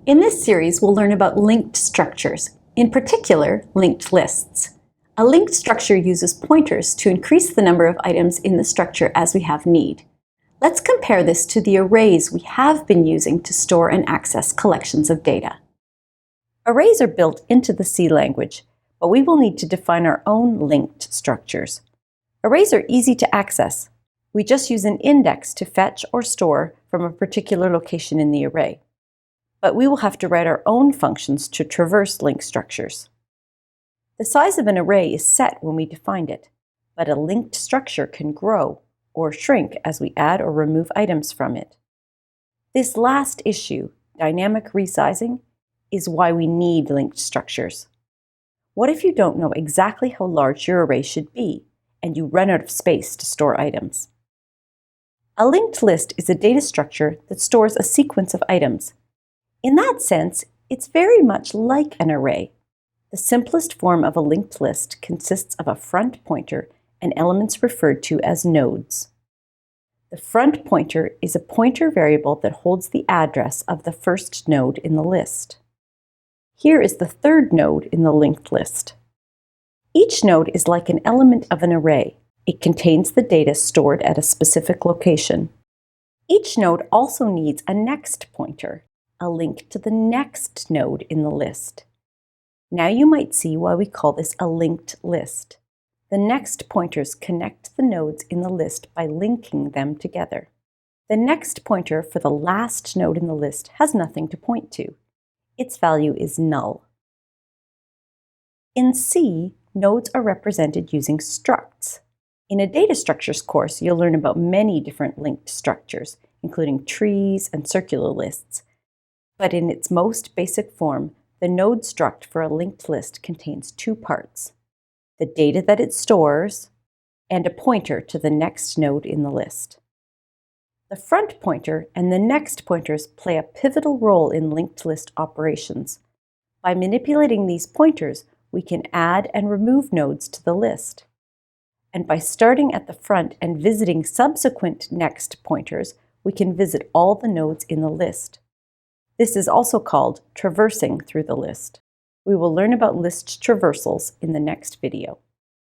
In this series, we'll learn about linked structures, in particular, linked lists. A linked structure uses pointers to increase the number of items in the structure as we have need. Let's compare this to the arrays we have been using to store and access collections of data. Arrays are built into the C language, but we will need to define our own linked structures. Arrays are easy to access. We just use an index to fetch or store from a particular location in the array. But we will have to write our own functions to traverse linked structures. The size of an array is set when we define it, but a linked structure can grow or shrink as we add or remove items from it. This last issue, dynamic resizing, is why we need linked structures. What if you don't know exactly how large your array should be, and you run out of space to store items? A linked list is a data structure that stores a sequence of items. In that sense, it's very much like an array. The simplest form of a linked list consists of a front pointer and elements referred to as nodes. The front pointer is a pointer variable that holds the address of the first node in the list. Here is the third node in the linked list. Each node is like an element of an array. It contains the data stored at a specific location. Each node also needs a next pointer, a link to the next node in the list. Now you might see why we call this a linked list. The next pointers connect the nodes in the list by linking them together. The next pointer for the last node in the list has nothing to point to. Its value is null. In C, nodes are represented using structs. In a data structures course, you'll learn about many different linked structures, including trees and circular lists. But in its most basic form, the node struct for a linked list contains two parts: the data that it stores and a pointer to the next node in the list. The front pointer and the next pointers play a pivotal role in linked list operations. By manipulating these pointers, we can add and remove nodes to the list. And by starting at the front and visiting subsequent next pointers, we can visit all the nodes in the list. This is also called traversing through the list. We will learn about list traversals in the next video.